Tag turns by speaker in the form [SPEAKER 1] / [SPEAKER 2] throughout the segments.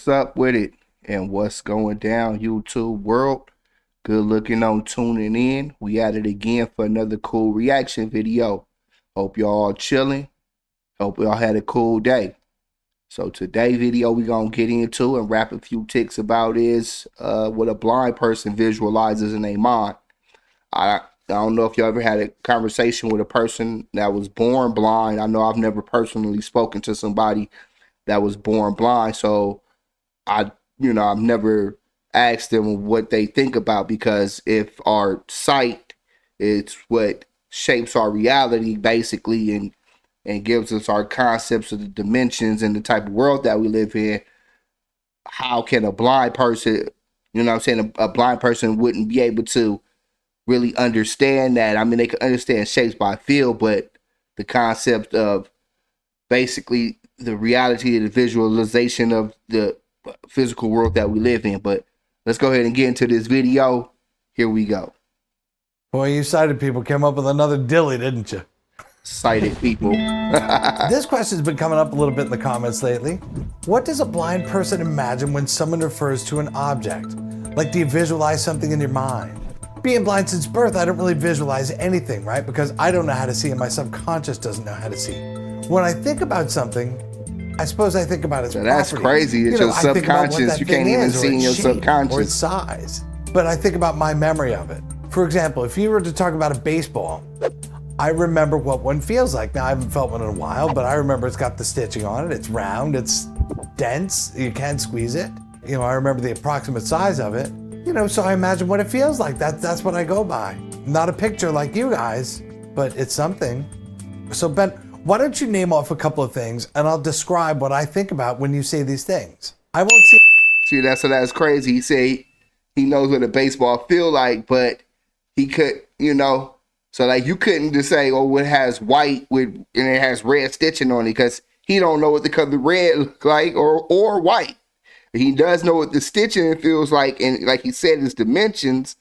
[SPEAKER 1] What's up with it? And what's going down, YouTube world? Good looking on tuning in. We at it again for another cool reaction video. Hope y'all chilling. Hope y'all had a cool day. So today video we gonna get into and wrap a few ticks about is what a blind person visualizes in their mind. I don't know if y'all ever had a conversation with a person that was born blind. I know I've never personally spoken to somebody that was born blind, so I've never asked them what they think about, because if our sight is what shapes our reality basically and gives us our concepts of the dimensions and the type of world that we live in, how can a blind person, a blind person wouldn't be able to really understand that? I mean, they can understand shapes by feel, but the concept of basically the reality of the visualization of the physical world that we live in. But let's go ahead and get into this video. Here we go.
[SPEAKER 2] Boy, you sighted people came up with another dilly, didn't you?
[SPEAKER 1] Sighted people.
[SPEAKER 2] This question's been coming up a little bit in the comments lately. What does a blind person imagine when someone refers to an object? Like, do you visualize something in your mind? Being blind since birth, I don't really visualize anything, right? Because I don't know how to see and my subconscious doesn't know how to see. When I think about something, I suppose I think about its properties.
[SPEAKER 1] That's crazy. It's your subconscious. You can't even see in your subconscious.
[SPEAKER 2] Or its size. But I think about my memory of it. For example, if you were to talk about a baseball, I remember what one feels like. Now, I haven't felt one in a while, but I remember it's got the stitching on it. It's round, it's dense, you can't squeeze it. I remember the approximate size of it. So I imagine what it feels like. That's what I go by. Not a picture like you guys, but it's something. So Ben, why don't you name off a couple of things and I'll describe what I think about when you say these things. I won't see.
[SPEAKER 1] See, that's crazy. He say he knows what a baseball feel like, but he could, so like you couldn't just say, oh, it has white and it has red stitching on it, because he don't know what the color red look like or white. He does know what the stitching feels like, and like he said, his dimensions,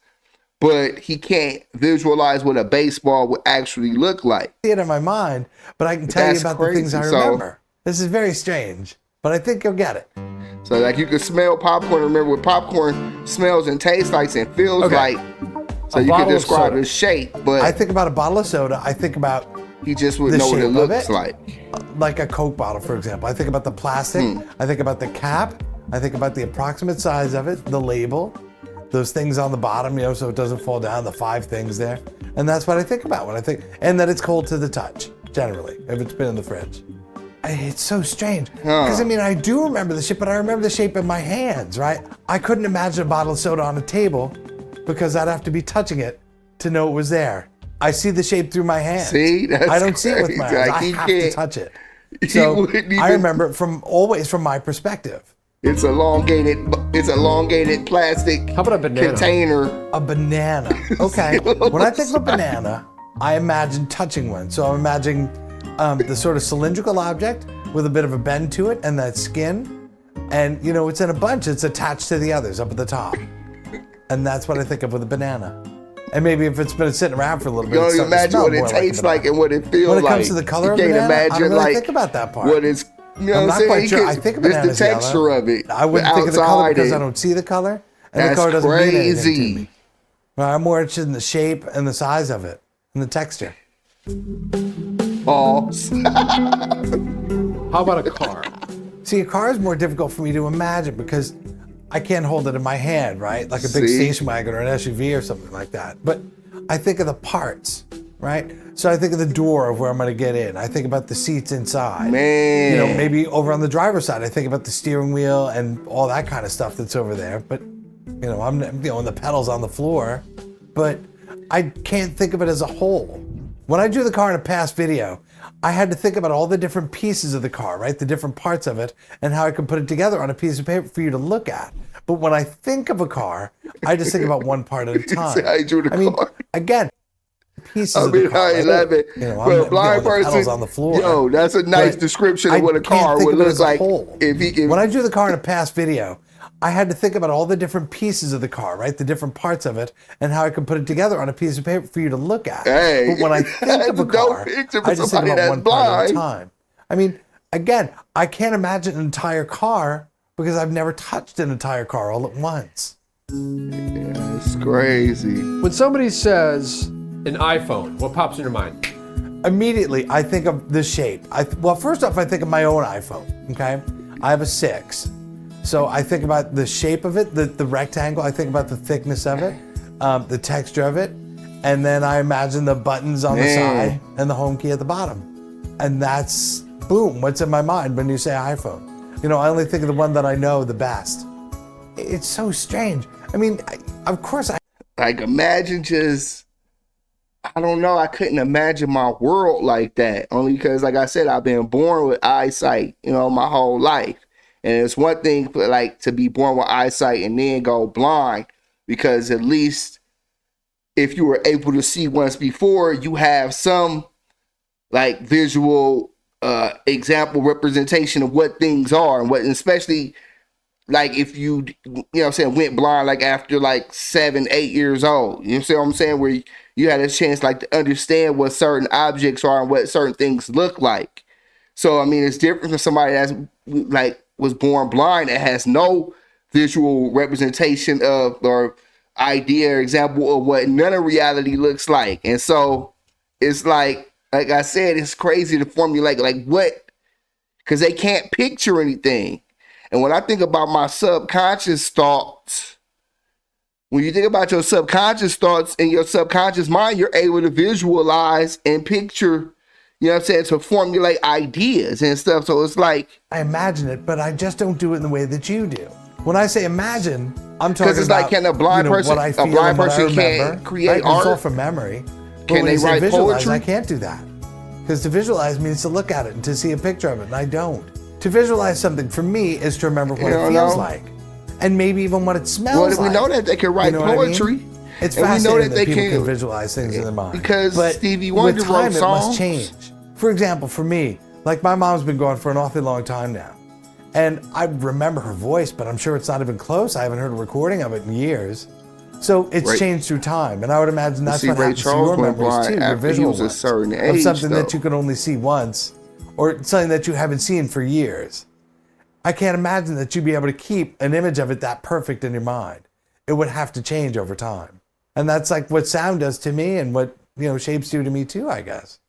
[SPEAKER 1] but he can't visualize what a baseball would actually look like.
[SPEAKER 2] See it in my mind, but I can tell you about the things I remember. This is very strange, but I think you'll get it.
[SPEAKER 1] So like you can smell popcorn, remember what popcorn smells and tastes like and feels like. So you can describe its shape, but
[SPEAKER 2] I think about a bottle of soda. I think about
[SPEAKER 1] he just would know what it looks like.
[SPEAKER 2] Like a Coke bottle, for example. I think about the plastic. I think about the cap. I think about the approximate size of it, the label, those things on the bottom, so it doesn't fall down, the 5 things there. And that's what I think about when I think, and that it's cold to the touch, generally, if it's been in the fridge. It's so strange. Because I do remember the shape, but I remember the shape of my hands, right? I couldn't imagine a bottle of soda on a table because I'd have to be touching it to know it was there. I see the shape through my hands.
[SPEAKER 1] See,
[SPEAKER 2] I don't see it with my eyes. I have to touch it. So I remember always from my perspective.
[SPEAKER 1] It's elongated plastic.
[SPEAKER 3] How about a banana?
[SPEAKER 1] Container.
[SPEAKER 2] A banana. Okay. When I think of a banana, I imagine touching one. So I'm imagining the sort of cylindrical object with a bit of a bend to it and that skin. And, it's in a bunch. It's attached to the others up at the top. And that's what I think of with a banana. And maybe if it's been sitting around for a little bit,
[SPEAKER 1] you don't imagine what it tastes like and what it feels like.
[SPEAKER 2] When it comes to the color of a banana, I don't really think about that part.
[SPEAKER 1] What is,
[SPEAKER 2] I'm not quite sure. I think of bananas
[SPEAKER 1] the texture
[SPEAKER 2] yellow.
[SPEAKER 1] of it.
[SPEAKER 2] I wouldn't think of the color because I don't see the color. And the color doesn't mean anything to me. I'm more interested in the shape and the size of it and the texture.
[SPEAKER 1] Balls.
[SPEAKER 3] How about a car?
[SPEAKER 2] See, a car is more difficult for me to imagine because I can't hold it in my hand, right? Like a big station wagon or an SUV or something like that. But I think of the parts, right? So I think of the door of where I'm going to get in. I think about the seats inside.
[SPEAKER 1] Man.
[SPEAKER 2] Maybe over on the driver's side, I think about the steering wheel and all that kind of stuff that's over there. But, I'm, and the pedals on the floor. But I can't think of it as a whole. When I drew the car in a past video, I had to think about all the different pieces of the car, right? The different parts of it and how I could put it together on a piece of paper for you to look at. But when I think of a car, I just think about one part at a time.
[SPEAKER 1] I drew the car.
[SPEAKER 2] Again, pieces of the car.
[SPEAKER 1] I love it. For a blind person,
[SPEAKER 2] on the floor.
[SPEAKER 1] Yo, that's a nice description of what a car would look like.
[SPEAKER 2] When I drew the car in a past video, I had to think about all the different pieces of the car, right? The different parts of it and how I could put it together on a piece of paper for you to look at.
[SPEAKER 1] Hey,
[SPEAKER 2] but when I think of a car, I just think about one part at a time. Again, I can't imagine an entire car because I've never touched an entire car all at once.
[SPEAKER 1] Yeah, it's crazy.
[SPEAKER 3] When somebody says an iPhone, what pops in your mind?
[SPEAKER 2] Immediately, I think of the shape. Well, first off, I think of my own iPhone, okay? I have a 6. So I think about the shape of it, the rectangle. I think about the thickness of it, the texture of it. And then I imagine the buttons on the side and the home key at the bottom. And that's, boom, what's in my mind when you say iPhone. You know, I only think of the one that I know the best. It's so strange. I mean, of course
[SPEAKER 1] Like, imagine just, I don't know, I couldn't imagine my world like that. Only because, like I said, I've been born with eyesight, you know, my whole life. And it's one thing for, like, to be born with eyesight and then go blind, because at least if you were able to see once before, you have some, like, visual example representation of what things are, and what, especially like if you know what I'm saying, went blind like after like 7, 8 years old. You know what I'm saying? Where you had a chance like to understand what certain objects are and what certain things look like. So I mean, it's different from somebody that's like was born blind that has no visual representation of or idea or example of what none of reality looks like. And so it's like I said, it's crazy to formulate like what, because they can't picture anything. And when I think about my subconscious thoughts, when you think about your subconscious thoughts in your subconscious mind, you're able to visualize and picture, you know what I'm saying, to formulate ideas and stuff. So it's like,
[SPEAKER 2] I imagine it, but I just don't do it in the way that you do. When I say imagine, I'm talking about,
[SPEAKER 1] because it's like, can a blind person,
[SPEAKER 2] what I feel
[SPEAKER 1] a blind
[SPEAKER 2] and what I
[SPEAKER 1] person
[SPEAKER 2] remember,
[SPEAKER 1] can't create
[SPEAKER 2] right? It's all
[SPEAKER 1] art?
[SPEAKER 2] from memory. But
[SPEAKER 1] Can
[SPEAKER 2] when
[SPEAKER 1] they
[SPEAKER 2] you say
[SPEAKER 1] write
[SPEAKER 2] visualize,
[SPEAKER 1] poetry?
[SPEAKER 2] I can't do that. Because to visualize means to look at it and to see a picture of it, and I don't. To visualize something for me is to remember what it feels like, and maybe even what it smells like.
[SPEAKER 1] Well, we know that they can write poetry.
[SPEAKER 2] I mean? It's
[SPEAKER 1] and
[SPEAKER 2] fascinating
[SPEAKER 1] we know that
[SPEAKER 2] people
[SPEAKER 1] they
[SPEAKER 2] can visualize things in their mind.
[SPEAKER 1] Because
[SPEAKER 2] but
[SPEAKER 1] Stevie Wonder
[SPEAKER 2] with time,
[SPEAKER 1] wrote
[SPEAKER 2] it
[SPEAKER 1] songs.
[SPEAKER 2] must change. For example, for me, like my mom's been gone for an awfully long time now, and I remember her voice, but I'm sure it's not even close. I haven't heard a recording of it in years. So it's changed through time, and I would imagine that's what happens to your memories too, your visual ones, of something that you can only see once, or something that you haven't seen for years. I can't imagine that you'd be able to keep an image of it that perfect in your mind. It would have to change over time, and that's like what sound does to me, and what shapes do to me too, I guess.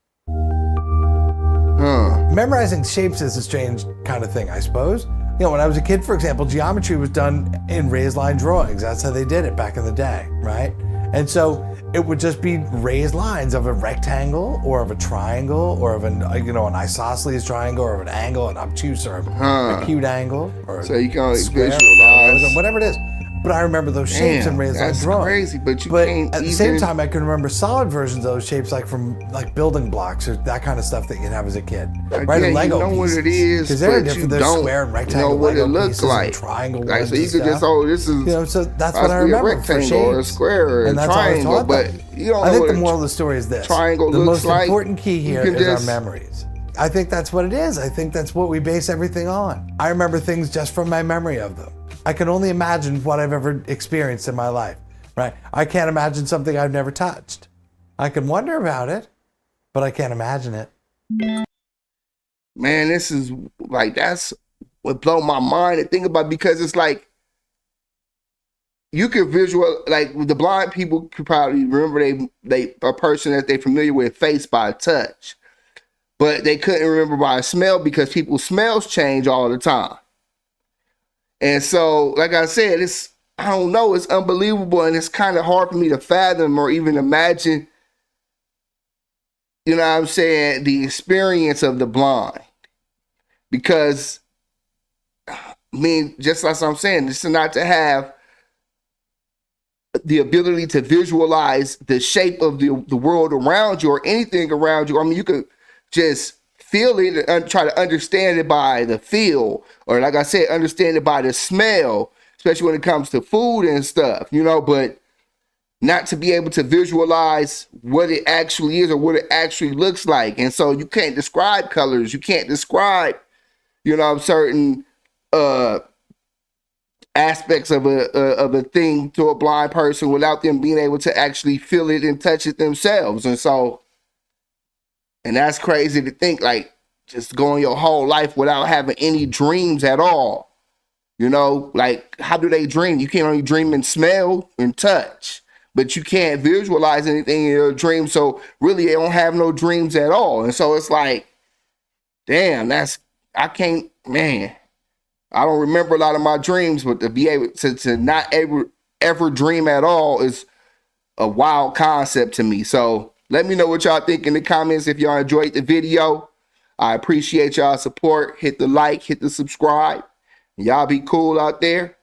[SPEAKER 2] Memorizing shapes is a strange kind of thing, I suppose. When I was a kid, for example, geometry was done in raised line drawings. That's how they did it back in the day, right? And so it would just be raised lines of a rectangle or of a triangle or of an isosceles triangle or of an angle, an obtuse or an acute angle, or
[SPEAKER 1] so you can
[SPEAKER 2] square,
[SPEAKER 1] visualize
[SPEAKER 2] whatever it is. But I remember those shapes and raised line drawings.
[SPEAKER 1] That's crazy, but can't
[SPEAKER 2] at the same time, I can remember solid versions of those shapes, like from like building blocks or that kind of stuff that you'd have as a kid.
[SPEAKER 1] Right,
[SPEAKER 2] or Lego
[SPEAKER 1] you know
[SPEAKER 2] pieces.
[SPEAKER 1] what it is,
[SPEAKER 2] Because they're
[SPEAKER 1] but
[SPEAKER 2] different.
[SPEAKER 1] you
[SPEAKER 2] They're square and rectangle.
[SPEAKER 1] know what
[SPEAKER 2] Lego
[SPEAKER 1] it looks
[SPEAKER 2] pieces
[SPEAKER 1] like.
[SPEAKER 2] And triangle
[SPEAKER 1] Like, so
[SPEAKER 2] ones
[SPEAKER 1] you could
[SPEAKER 2] and
[SPEAKER 1] just,
[SPEAKER 2] stuff.
[SPEAKER 1] this is
[SPEAKER 2] So that's what I remember for
[SPEAKER 1] rectangle
[SPEAKER 2] shapes.
[SPEAKER 1] or a square or
[SPEAKER 2] and
[SPEAKER 1] a
[SPEAKER 2] that's
[SPEAKER 1] triangle,
[SPEAKER 2] all I was taught
[SPEAKER 1] but
[SPEAKER 2] them.
[SPEAKER 1] you don't
[SPEAKER 2] I
[SPEAKER 1] know
[SPEAKER 2] think
[SPEAKER 1] what
[SPEAKER 2] the moral of the story is this:
[SPEAKER 1] triangle
[SPEAKER 2] the
[SPEAKER 1] looks
[SPEAKER 2] most
[SPEAKER 1] like.
[SPEAKER 2] important key here
[SPEAKER 1] You can
[SPEAKER 2] is our
[SPEAKER 1] just-
[SPEAKER 2] memories. I think that's what it is. I think that's what we base everything on. I remember things just from my memory of them. I can only imagine what I've ever experienced in my life, right? I can't imagine something I've never touched. I can wonder about it, but I can't imagine it.
[SPEAKER 1] Man, this is like, that's what blow my mind to think about, because it's like, you can visual, like the blind people could probably remember they a person that they familiar with face by touch, but they couldn't remember by smell because people's smells change all the time. And so, like I said, I don't know, it's unbelievable, and it's kind of hard for me to fathom or even imagine, you know what I'm saying, the experience of the blind. Because, I mean, just like I'm saying, this is not to have the ability to visualize the shape of the world around you or anything around you. I mean, you could just feel it and try to understand it by the feel, or like I said, understand it by the smell, especially when it comes to food and stuff, but not to be able to visualize what it actually is or what it actually looks like. And so you can't describe colors. You can't describe, certain aspects of a thing to a blind person without them being able to actually feel it and touch it themselves. And that's crazy to think, like, just going your whole life without having any dreams at all. You know, like, how do they dream? You can only dream and smell and touch, but you can't visualize anything in your dream. So really, they don't have no dreams at all. And so it's like, damn, I can't, man. I don't remember a lot of my dreams, but to be able to not ever dream at all is a wild concept to me. So let me know what y'all think in the comments if y'all enjoyed the video. I appreciate y'all support. Hit the like, hit the subscribe. Y'all be cool out there.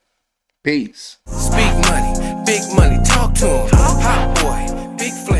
[SPEAKER 1] Peace.
[SPEAKER 4] Speak money, big money, talk to him. Hot boy, big flame.